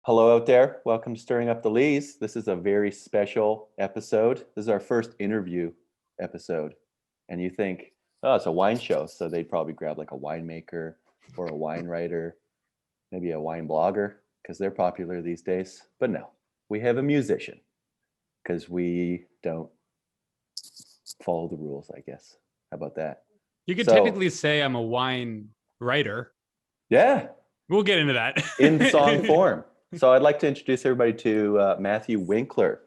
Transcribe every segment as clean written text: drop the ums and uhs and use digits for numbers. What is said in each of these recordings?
Hello out there. Welcome to Stirring Up the Lees. This is a very special episode. This is our first interview episode. And you think, oh, it's a wine show. So they'd probably grab like a winemaker or a wine writer, maybe a wine blogger, because they're popular these days. But no, we have a musician because we don't follow the rules, I guess. How about that? You could technically say I'm a wine writer. Yeah. We'll get into that. In song form. So I'd like to introduce everybody to Matthew Winkler.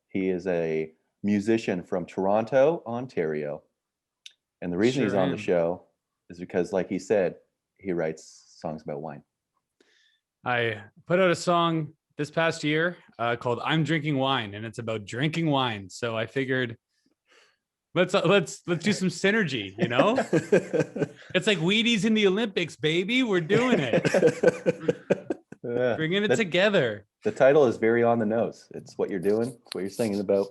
He is a musician from Toronto, Ontario. And the reason he's on the show is because, like he said, he writes songs about wine. I put out a song this past year called I'm Drinking Wine, and it's about drinking wine. So I figured let's do some synergy, you know? It's like Wheaties in the Olympics, baby. We're doing it. Yeah. Bringing it together. The title is very on the nose. It's what you're doing. It's what you're singing about.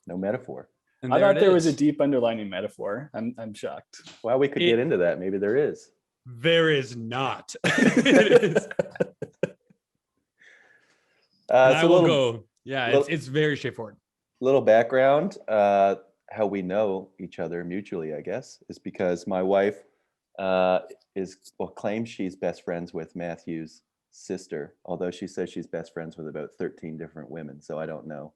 No metaphor. And I thought there was a deep underlining metaphor. I'm shocked. Well, we could get into that. Maybe there is. There is not. It is. I will go. Yeah, it's very straightforward. Little background. How we know each other mutually, I guess, is because my wife claims she's best friends with Matthew's sister, although she says she's best friends with about 13 different women. So I don't know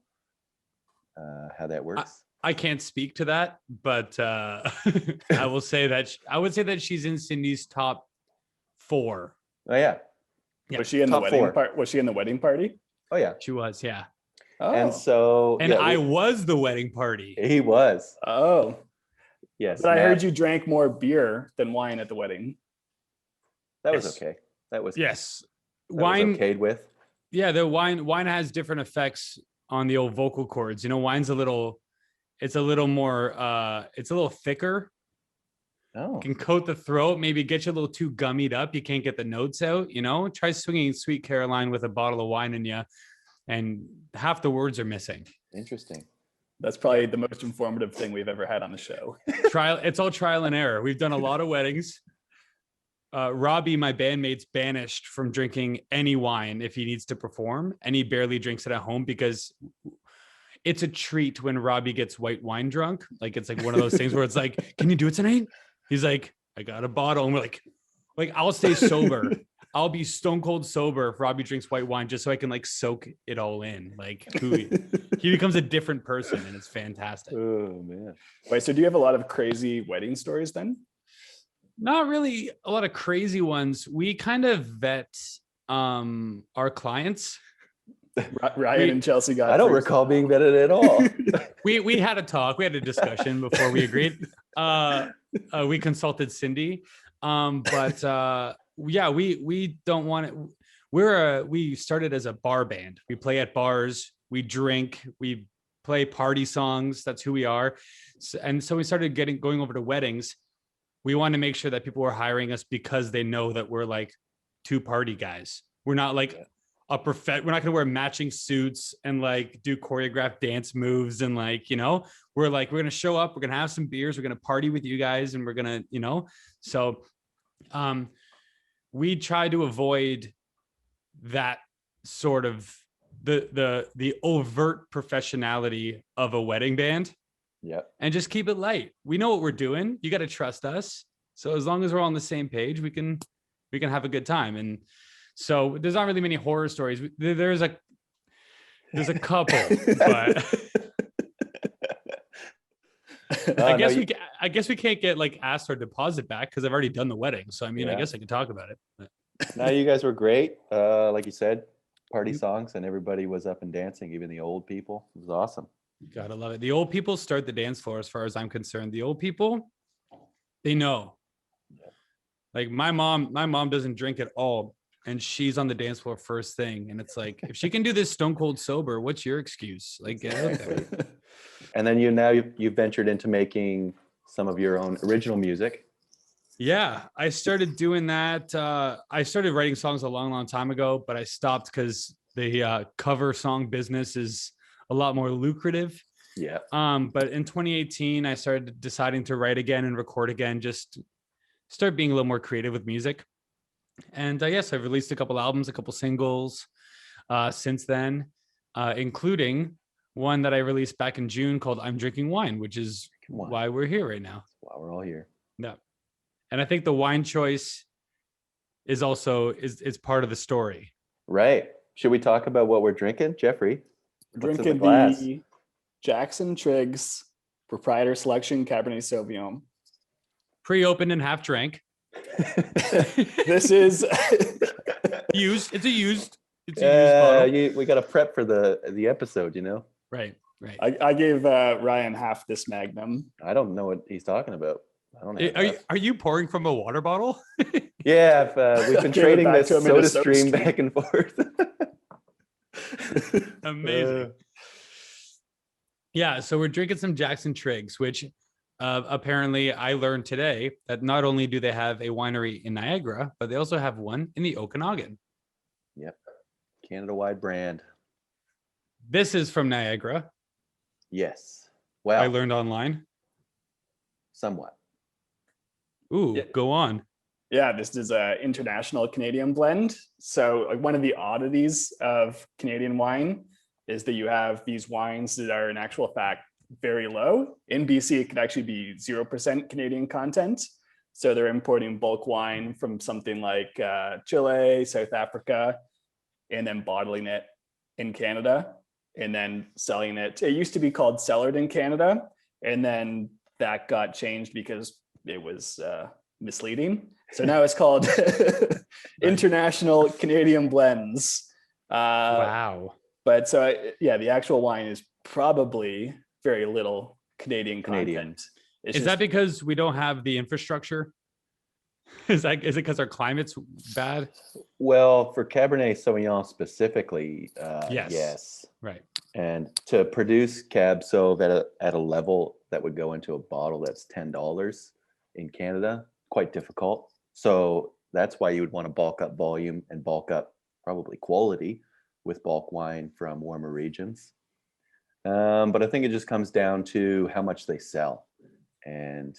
how that works. I can't speak to that, but I will say that I would say that she's in Cindy's top 4. Oh yeah. Was she in the wedding part? Was she in the wedding party? Oh yeah, she was. Yeah. Oh. And so, I was the wedding party. He was. Oh, yes. But I heard you drank more beer than wine at the wedding. That was okay. That was wine was okayed with. Yeah, the wine has different effects on the old vocal cords. You know, wine's a little more it's a little thicker. Oh. It can coat the throat, maybe get you a little too gummied up. You can't get the notes out, you know. Try swinging Sweet Caroline with a bottle of wine in you, and half the words are missing. Interesting. That's probably the most informative thing we've ever had on the show. It's all trial and error. We've done a lot of weddings. Robbie, my bandmate's banished from drinking any wine if he needs to perform, and he barely drinks it at home because it's a treat when Robbie gets white wine drunk. Like, it's like one of those things where it's like, can you do it tonight? He's like, I got a bottle. And we're like I'll stay sober. I'll be stone cold sober if Robbie drinks white wine, just so I can like soak it all in. Like he becomes a different person, and it's fantastic. Oh man. Wait, so do you have a lot of crazy wedding stories then? Not really a lot of crazy ones. We kind of vet our clients. Ryan and Chelsea got. I don't recall being vetted at all. We had a talk. We had a discussion before we agreed. We consulted Cindy, but we don't want it. We started as a bar band. We play at bars. We drink. We play party songs. That's who we are. And so we started going over to weddings. We wanted to make sure that people were hiring us because they know that we're like 2 party guys. We're not like we're not going to wear matching suits and like do choreographed dance moves. And like, you know, we're going to show up, we're going to have some beers, we're going to party with you guys. And we're going to, you know, so we try to avoid that sort of the overt professionality of a wedding band. Yeah. And just keep it light. We know what we're doing. You got to trust us. So as long as we're on the same page, we can have a good time. And so there's not really many horror stories. There's a couple, but I guess we can't get like asked our deposit back because I've already done the wedding. So I mean, I guess I can talk about it. But. No, you guys were great. Like you said, party songs, and everybody was up and dancing, even the old people. It was awesome. Gotta love it. The old people start the dance floor, as far as I'm concerned. The old people, they know. Like my mom doesn't drink at all, and she's on the dance floor first thing. And it's like, if she can do this stone cold sober, what's your excuse? Like, get out there. And then you've ventured into making some of your own original music. Yeah, I started doing that. I started writing songs a long time ago, but I stopped because the cover song business is a lot more lucrative. Yeah. But in 2018, I started deciding to write again and record again, just start being a little more creative with music. And yes, I've released a couple albums, a couple singles. since then, including one that I released back in June called I'm Drinking Wine, which is why we're here right now. Why we're all here. Yeah. And I think the wine choice is also is part of the story. Right. Should we talk about what we're drinking, Jeffrey? We're What's in the drinking glass? the Jackson Triggs Proprietor Selection Cabernet Sauvignon. Pre-opened and half drank. This is Used. It's a used bottle. We got to prep for the episode, you know? Right. I gave Ryan half this Magnum. I don't know what he's talking about. I don't know. Are you pouring from a water bottle? Yeah, we've been Gave it trading back this to him in a soda soda stream stream. back and forth. Amazing. Yeah, so we're drinking some Jackson Triggs, which apparently I learned today that not only do they have a winery in Niagara, but they also have one in the Okanagan. Yep. Canada-wide brand. This is from Niagara. Yes. Wow. I learned online. Somewhat. Ooh, Yeah. Go on. Yeah, this is an international Canadian blend. So like one of the oddities of Canadian wine is that you have these wines that are in actual fact very low. In BC, it could actually be 0% Canadian content. So they're importing bulk wine from something like Chile, South Africa, and then bottling it in Canada and then selling it. It used to be called cellared in Canada, and then that got changed because it was misleading. So now it's called International Canadian Blends. Wow. But so, yeah, the actual wine is probably very little Canadian content. Is that because we don't have the infrastructure? Is it because our climate's bad? Well, for Cabernet Sauvignon specifically, yes. Right. And to produce Cab Sauv at a level that would go into a bottle that's $10 in Canada, quite difficult. So that's why you would want to bulk up volume and bulk up probably quality with bulk wine from warmer regions. But I think it just comes down to how much they sell. And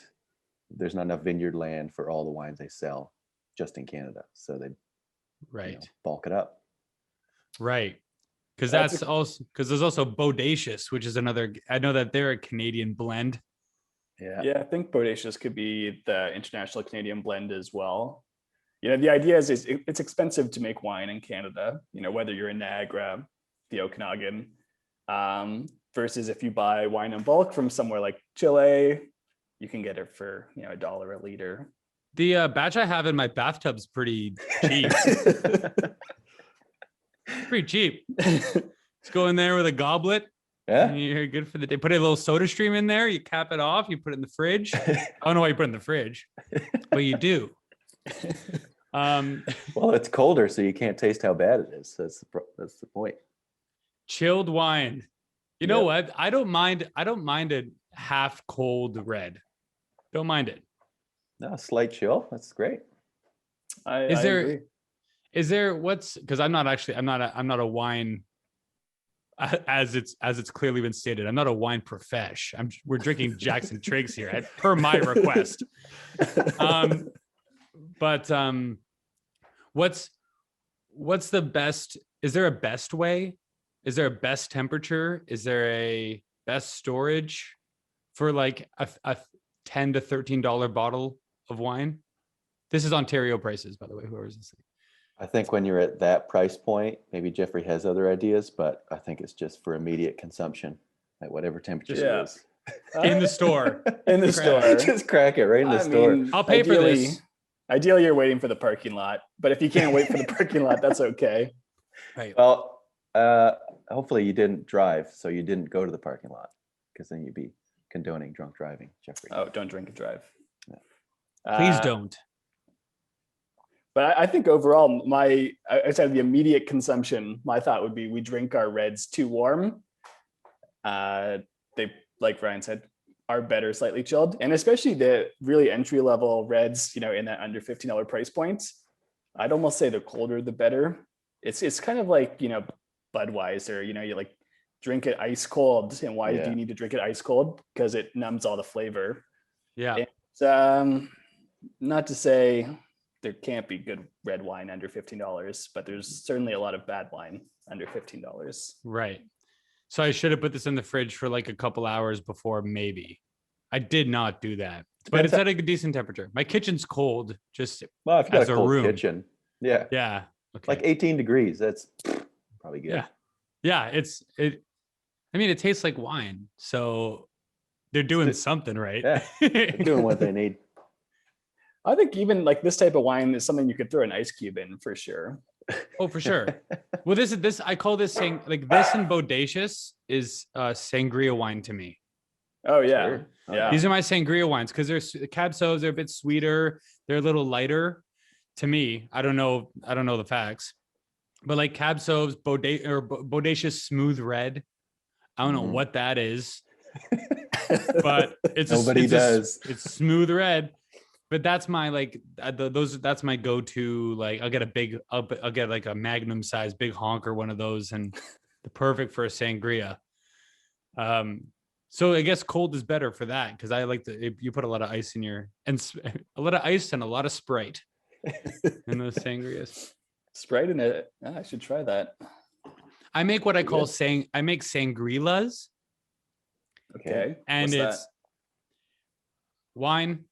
there's not enough vineyard land for all the wines they sell just in Canada. So they bulk it up. Right. Because there's also Bodacious, which is another, I know that they're a Canadian blend. Yeah, I think Bodacious could be the international Canadian blend as well. You know, the idea is it's expensive to make wine in Canada, you know, whether you're in Niagara, the Okanagan, versus if you buy wine in bulk from somewhere like Chile, you can get it for, you know, $1 a liter. The batch I have in my bathtub's pretty cheap. Pretty cheap. Just go in there with a goblet. Yeah. You're good for the day. Put a little soda stream in there. You cap it off. You put it in the fridge. I don't know why you put it in the fridge, but you do. Well, it's colder, so you can't taste how bad it is. That's the point. Chilled wine. You know what? I don't mind a half cold red. Don't mind it. No, slight chill. That's great. I agree. Is there because I'm not a wine, as it's clearly been stated, I'm not a wine profesh. We're drinking Jackson Triggs here per my request. But what's the best? Is there a best way? Is there a best temperature? Is there a best storage for like a $10 to $13 bottle of wine? This is Ontario prices, by the way, whoever's listening. I think when you're at that price point, maybe Jeffrey has other ideas, but I think it's just for immediate consumption at whatever temperature it is. In the store. In the store. Just crack it right in the store. I'll pay for this. Ideally, you're waiting for the parking lot, but if you can't wait for the parking lot, that's okay. Right. Well, hopefully you didn't drive, so you didn't go to the parking lot, because then you'd be condoning drunk driving, Jeffrey. Oh, don't drink and drive. Yeah. Please don't. But I think overall, outside of the immediate consumption, my thought would be we drink our reds too warm. They, like Ryan said, are better slightly chilled, and especially the really entry level reds, you know, in that under $15 price point. I'd almost say the colder the better. It's kind of like, you know, Budweiser. You know, you like drink it ice cold, and why do you need to drink it ice cold? Because it numbs all the flavor. Yeah. And, not to say there can't be good red wine under $15, but there's certainly a lot of bad wine under $15. Right. So I should have put this in the fridge for like a couple hours before, maybe. I did not do that, but it's at a decent temperature. My kitchen's cold, just Well, if you got as a a cold room. kitchen, yeah, yeah. Okay. like 18 degrees, that's probably good. Yeah. Yeah. I mean, it tastes like wine. So they're doing something right. Yeah, they're doing what they need. I think even like this type of wine is something you could throw an ice cube in for sure. Oh, for sure. Well, this I call this like this and Bodacious is Sangria wine to me. Oh yeah. Sure. Yeah. These are my Sangria wines because they're Cab Sauv. They're a bit sweeter. They're a little lighter. To me, I don't know the facts, but like Cab Sauv's Bodacious Smooth Red. I don't know what that is, but Nobody does. It's smooth red. But that's my like that's my go-to. Like I'll get like a Magnum size big honker, one of those, and the perfect for a sangria. So I guess cold is better for that because I like you put a lot of ice in a lot of ice and a lot of Sprite in those sangrias. Sprite in it. Oh, I should try that. I make what I call I make sangrilas. Okay. And What's it's wine,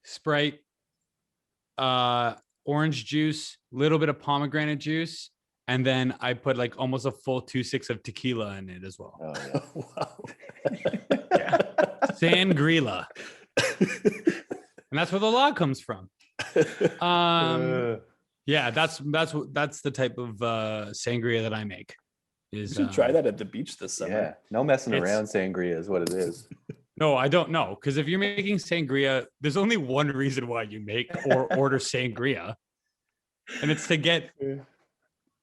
Sprite, orange juice, little bit of pomegranate juice, and then I put like almost a full 2.6 of tequila in it as well. Oh, yeah. that? Wow. Yeah. Sangrila. And that's where the law comes from. Yeah, that's the type of sangria that I make. You should try that at the beach this summer. Yeah, no messing around. Sangria is what it is. No, I don't know. Because if you're making sangria, there's only one reason why you make or order sangria. And it's to get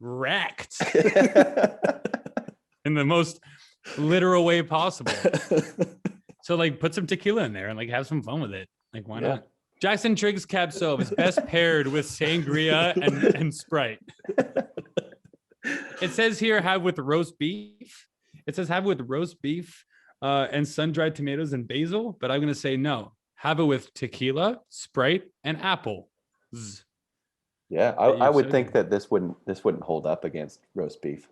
wrecked in the most literal way possible. So like put some tequila in there and like have some fun with it. Like why not? Jackson Triggs Cab Sauv is best paired with sangria and Sprite. It says here have with roast beef. It says have with roast beef and sun-dried tomatoes and basil, but I'm going to say no. Have it with tequila, Sprite, and apple. Yeah, I would think that this wouldn't hold up against roast beef.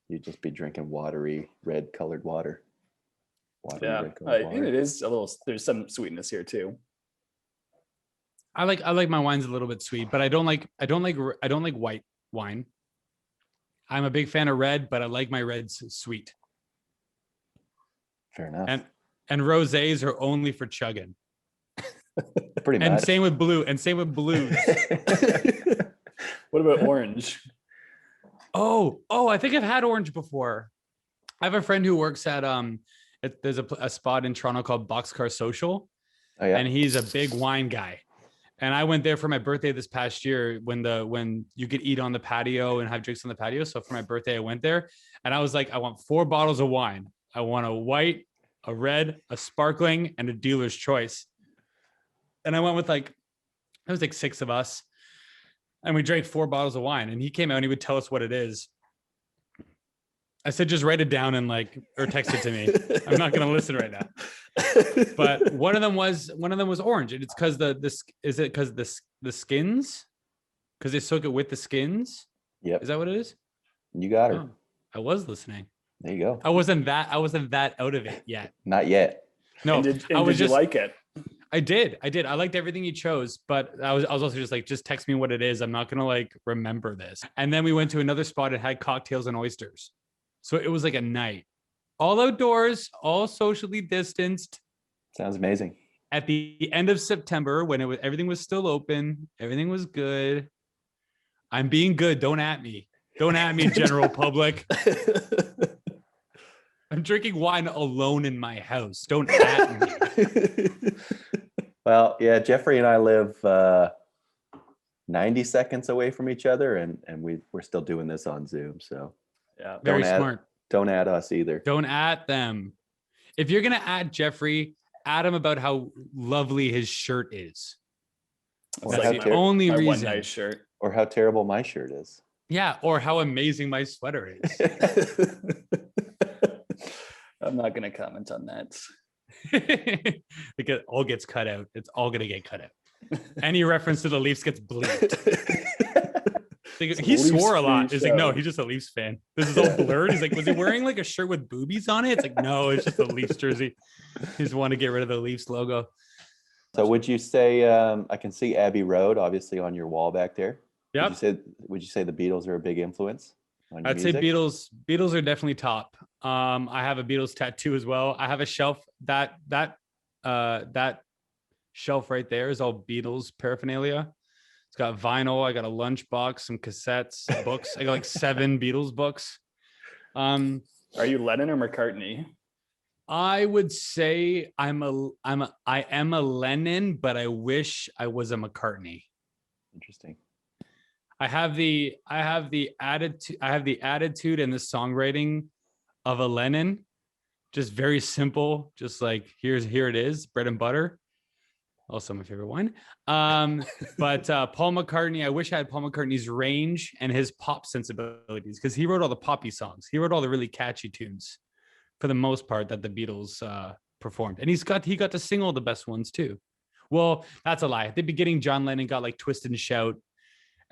You'd just be drinking watery red colored water. Yeah, and it is a little. There's some sweetness here too. I like my wines a little bit sweet, but I don't like white wine. I'm a big fan of red, but I like my reds sweet. Fair enough. And rosés are only for chugging. Pretty much. And same with blue. And same with blues. What about orange? Oh, I think I've had orange before. I have a friend who works at there's a spot in Toronto called Boxcar Social. Oh, yeah. And he's a big wine guy. And I went there for my birthday this past year when you could eat on the patio and have drinks on the patio. So for my birthday, I went there and I was like, I want 4 bottles of wine. I want a white, a red, a sparkling, and a dealer's choice. And I went with it was like 6 of us. And we drank 4 bottles of wine. And he came out and he would tell us what it is. I said, just write it down and or text it to me. I'm not going to listen right now. But one of them was orange. And it's because the skins? Because they soak it with the skins? Yep. Is that what it is? You got her. Oh, I was listening. There you go. I wasn't that out of it yet. Not yet. No, did you like it? I did. I liked everything you chose, but I was also just like, just text me what it is. I'm not gonna remember this. And then we went to another spot that had cocktails and oysters. So it was like a night, all outdoors, all socially distanced. Sounds amazing. At the end of September, when everything was still open, everything was good. I'm being good. Don't at me. Don't at me, general public. I'm drinking wine alone in my house. Don't at me. Well, yeah, Jeffrey and I live 90 seconds away from each other, and we're still doing this on Zoom. So yeah, very smart. Don't add us either. Don't at them. If you're gonna add Jeffrey, add him about how lovely his shirt is. That's the only reason. One nice shirt, or how terrible my shirt is. Yeah, or how amazing my sweater is. I'm not going to comment on that. Because it all gets cut out. It's all going to get cut out. Any reference to the Leafs gets bleeped. Like, It's a he swore a Leafs-free lot. He's like, no, show. he's just a Leafs fan. This is all blurred. He's like, was he wearing like a shirt with boobies on it? It's like, no, it's just a Leafs jersey. He just wanted to get rid of the Leafs logo. So would you say I can see Abbey Road obviously on your wall back there? Yep. Would you say the Beatles are a big influence on your I'd say music? Beatles are definitely top. I have a Beatles tattoo as well. I have a shelf that shelf right there is all Beatles paraphernalia. It's got vinyl. I got a lunchbox, some cassettes, books. I got like 7 Beatles books. Are you Lennon or McCartney? I would say I am a Lennon, but I wish I was a McCartney. Interesting. I have the attitude and the songwriting of a Lennon, just very simple, just like here it is, bread and butter. Also my favorite wine. But Paul McCartney, I wish I had Paul McCartney's range and his pop sensibilities, because he wrote all the poppy songs. He wrote all the really catchy tunes for the most part that the Beatles performed. And he got to sing all the best ones too. Well, that's a lie. At the beginning, John Lennon got like Twist and Shout.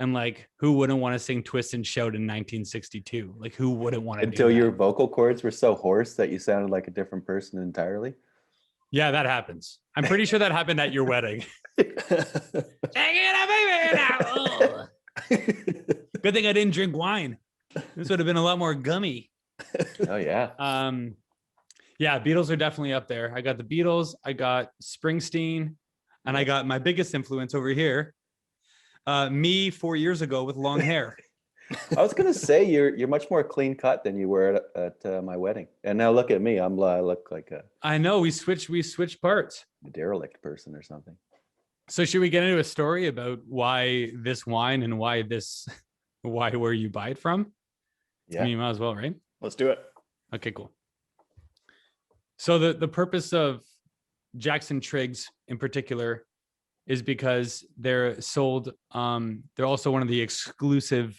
And like, who wouldn't want to sing Twist and Shout in 1962? Like, who wouldn't want to do Until that? your vocal cords were so hoarse that you sounded like a different person entirely. Yeah, that happens. I'm pretty sure that happened at your wedding. Good thing I didn't drink wine. This would have been a lot more gummy. Oh yeah. Yeah, Beatles are definitely up there. I got the Beatles, I got Springsteen, and I got my biggest influence over here. Me 4 years ago with long hair. I was gonna say you're much more clean cut than you were at my wedding, and now look at me. I look like I know we switched parts. a derelict person or something. So should we get into a story about why this wine and why where you buy it from? Yeah. I mean, you might as well, right? Let's do it. Okay, cool. So the purpose of Jackson Triggs in particular is because they're sold. They're also one of the exclusive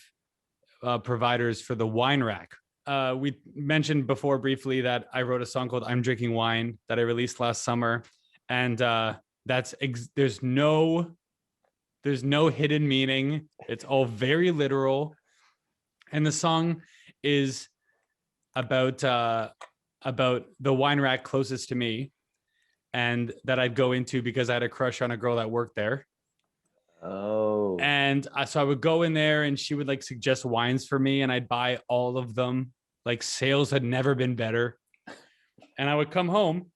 providers for the wine rack. We mentioned before briefly that I wrote a song called "I'm Drinking Wine" that I released last summer, and there's no hidden meaning. It's all very literal, and the song is about the wine rack closest to me, and that I'd go into because I had a crush on a girl that worked there. Oh. And so I would go in there and she would like suggest wines for me and I'd buy all of them. Like, sales had never been better. And I would come home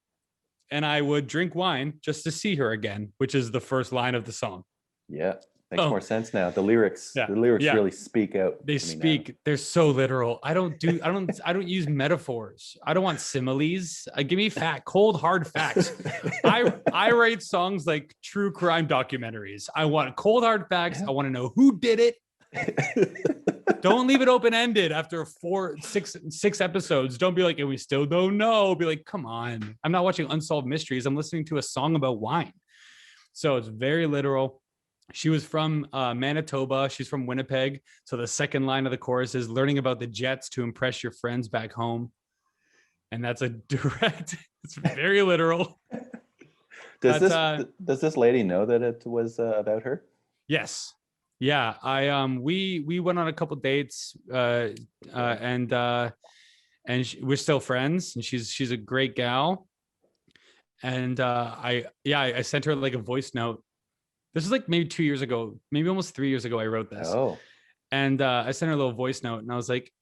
and I would drink wine just to see her again, which is the first line of the song. Yeah. Makes more sense now. The lyrics really speak out. They speak. They're so literal. I don't use metaphors. I don't want similes. Give me cold hard facts. I write songs like true crime documentaries. I want cold hard facts. I want to know who did it. Don't leave it open ended after 6 episodes. Don't be like, and we still don't know. Be like, come on. I'm not watching Unsolved Mysteries. I'm listening to a song about wine. So it's very literal. She was from Manitoba. She's from Winnipeg. So the second line of the chorus is learning about the Jets to impress your friends back home. And that's a direct, it's very literal. Does this lady know that it was about her? Yes. Yeah. We went on a couple dates and we're still friends, and she's a great gal. And I sent her like a voice note. This is like maybe 2 years ago, maybe almost 3 years ago, I wrote this. Oh. And I sent her a little voice note and I was like,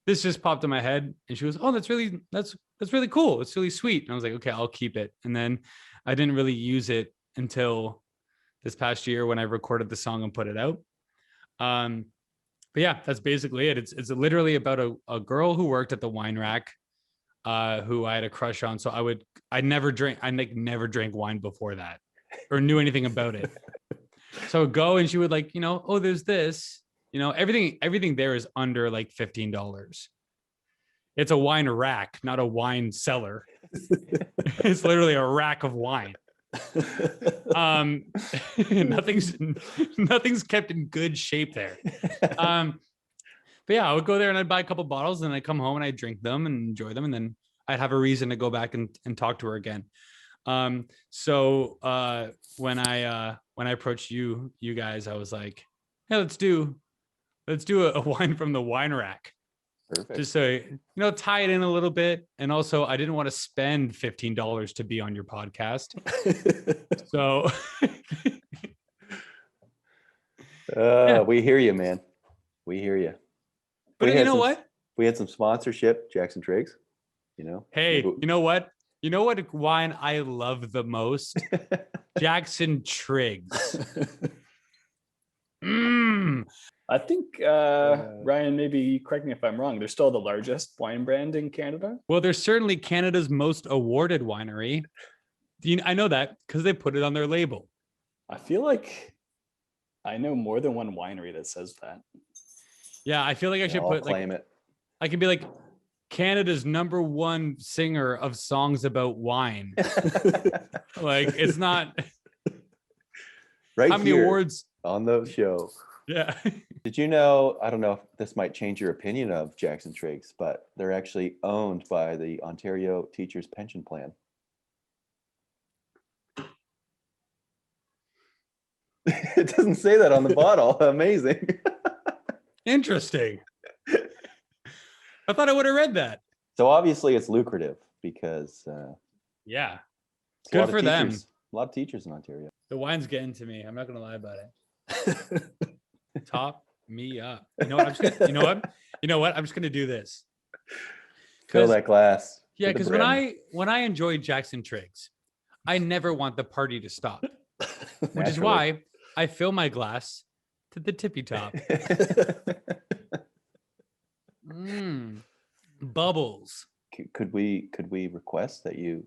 this just popped in my head. And she was, oh, that's really cool. It's really sweet. And I was like, okay, I'll keep it. And then I didn't really use it until this past year when I recorded the song and put it out. But yeah, that's basically it. It's literally about a girl who worked at the wine rack, who I had a crush on. So I never drank wine before that or knew anything about it. So I would go and she would like, oh, there's this, everything there is under like $15. It's a wine rack, not a wine cellar. It's literally a rack of wine. Nothing's kept in good shape there. But yeah, I would go there and I'd buy a couple bottles and I'd come home and I'd drink them and enjoy them. And then I'd have a reason to go back and talk to her again. So when I approached you guys, I was like, hey, let's do Let's do a wine from the wine rack. Perfect. Just so tie it in a little bit. And also, I didn't want to spend $15 to be on your podcast. So we hear you, man. We hear you. But you know what? We had some sponsorship, Jackson Triggs. Hey, you know what? You know what wine I love the most? Jackson Triggs. I think, Ryan, maybe correct me if I'm wrong. They're still the largest wine brand in Canada. Well, they're certainly Canada's most awarded winery. I know that because they put it on their label. I feel like I know more than one winery that says that. Yeah, I feel like I should claim it. I could be like Canada's #1 singer of songs about wine. Like, it's not right how many here awards on the show. Yeah. Did you know, I don't know if this might change your opinion of Jackson Triggs, but they're actually owned by the Ontario Teachers Pension Plan. It doesn't say that on the bottle. Amazing. Interesting. I thought I would have read that. So obviously it's lucrative because Yeah. it's a lot Good of for them. teachers- A lot of teachers in Ontario. The wine's getting to me. I'm not gonna lie about it. Top me up. You know what? I'm just gonna, you know what? I'm just gonna do this. Fill that glass. Yeah, to the because brim. when I enjoy Jackson Triggs, I never want the party to stop. Which is Naturally. why I fill my glass to the tippy top. Bubbles. Could we request that you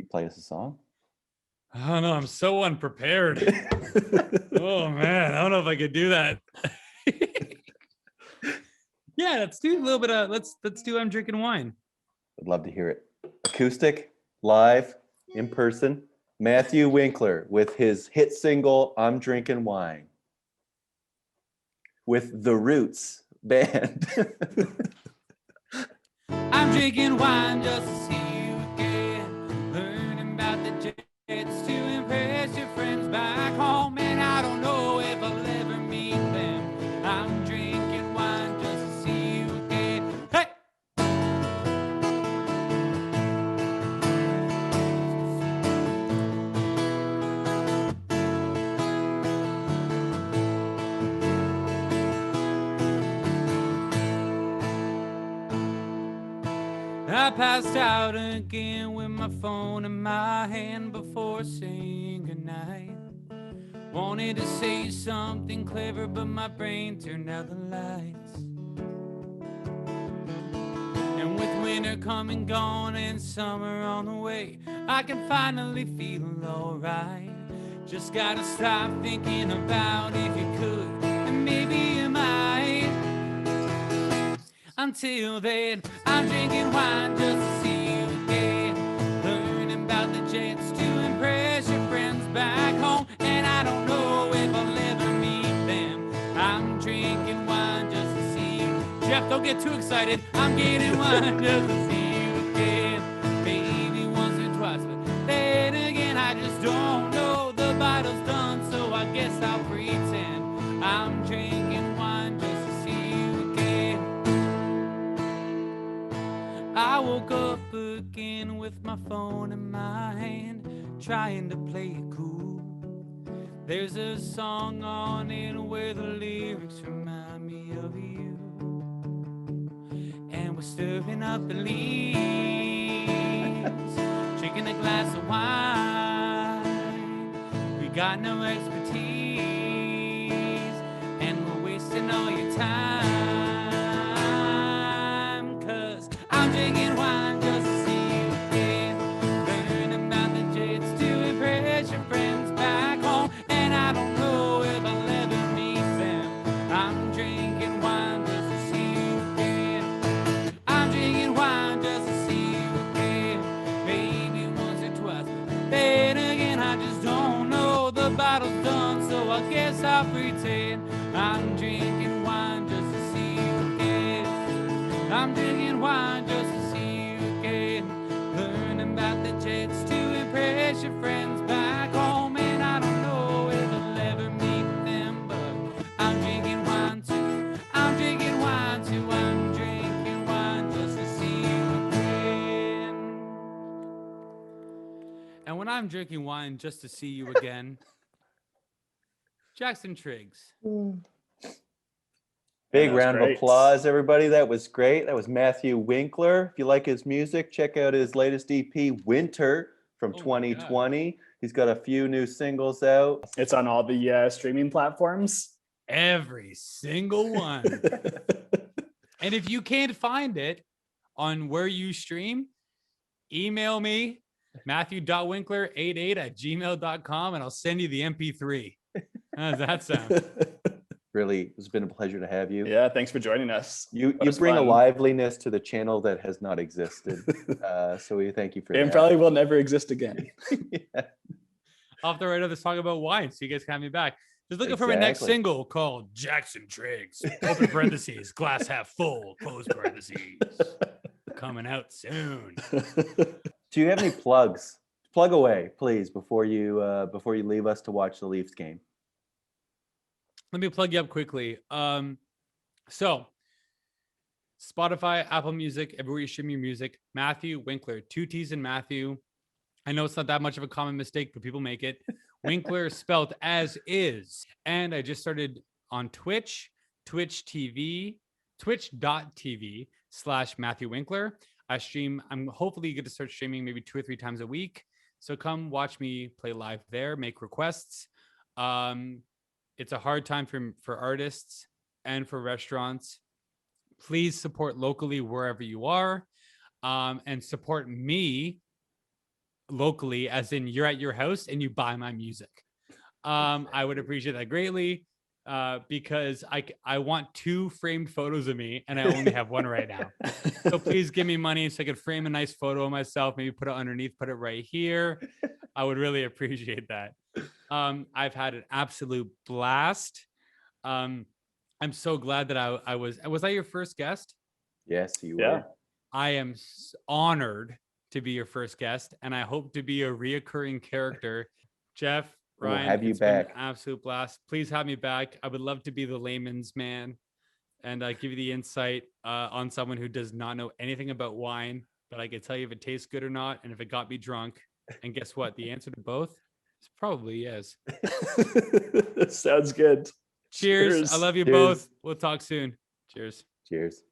play us a song? I don't know. I'm so unprepared. Oh man, I don't know if I could do that. Yeah, let's do a little bit of let's do I'm drinking wine. I'd love to hear it. Acoustic, live, in person. Matthew Winkler with his hit single "I'm Drinking Wine" with the Roots Band. I'm drinking wine just to see you again. Learning about the jets to impress your friends back home. And I don't know if I'll ever meet them. I'm drinking wine just to see you again. Hey! I passed out again with my phone in my hand before saying goodnight. Wanted to say something clever, but my brain turned out the lights. And with winter coming gone and summer on the way, I can finally feel alright. Just gotta stop thinking about if you could, and maybe you might. Until then, I'm drinking wine just to see you again. Learning about the jets to impress your friends back home. And I don't know if I'll ever meet them. I'm drinking wine just to see you. Jeff, don't get too excited. I'm getting wine just to see you again. Maybe once or twice, but then again, I just don't know. The bottle's done, so I guess I'll pretend. I'm drinking wine just to see you again. I woke up again with my phone in my hand, trying to play it cool. There's a song on it where the lyrics remind me of you. And we're stirring up the leaves, drinking a glass of wine. We got no expertise, and we're wasting all your time. I'm drinking wine just to see you again. Learning about the jets to impress your friends back home. And I don't know if I'll ever meet them. I'm drinking wine just to see you again. I'm drinking wine just to see you again. Maybe once or twice, but then again I just don't know. The bottle's done, so I guess I'll pretend. I'm drinking wine just to see you again. I'm drinking wine just to see you again. Learning about the jets to impress your friends back home. And I don't know if I'll ever meet them, but I'm drinking wine too. I'm drinking wine just to see you again. Jackson Triggs. Big that was round of great. applause, everybody. That was great. That was Matthew Winkler. If you like his music, check out his latest EP, Winter, from Oh my 2020. He's got a few new singles out. It's on all the streaming platforms. Every single one. And if you can't find it on where you stream, email me, matthew.winkler88@gmail.com, and I'll send you the MP3. How does that sound? Really, it's been a pleasure to have you. Yeah, thanks for joining us. You was bring a fun. liveliness to the channel that has not existed. So we thank you for And that. probably will never exist again. Yeah. I'll have to write another song about wine so you guys can have me back. Just looking for my next Exactly. single called Jackson Triggs. Open parentheses, glass half full, close parentheses. Coming out soon. Do you have any plugs? Plug away, please, before you leave us to watch the Leafs game. Let me plug you up quickly. So Spotify, Apple Music, everywhere you stream your music, Matthew Winkler, 2 T's in Matthew. I know it's not that much of a common mistake, but people make it. Winkler spelled as is. And I just started on Twitch, twitch.tv / Matthew Winkler. I'm hopefully going to start streaming maybe 2 or 3 times a week. So come watch me play live there, make requests. It's a hard time for artists and for restaurants. Please support locally wherever you are, and support me locally, as in you're at your house and you buy my music. I would appreciate that greatly, because I want 2 framed photos of me and I only have 1 right now. So please give me money so I could frame a nice photo of myself, maybe put it underneath, put it right here. I would really appreciate that. I've had an absolute blast. I'm so glad that I was I your first guest? Yes, you Yeah. were. I am honored to be your first guest, and I hope to be a reoccurring character. Jeff, We'll Ryan, have you it's been an back. absolute blast. Please have me back. I would love to be the layman's man and give you the insight on someone who does not know anything about wine, but I can tell you if it tastes good or not, and if it got me drunk. And guess what? The answer to both is probably yes. Sounds good. Cheers. I love you Cheers. both. We'll talk soon. Cheers. Cheers.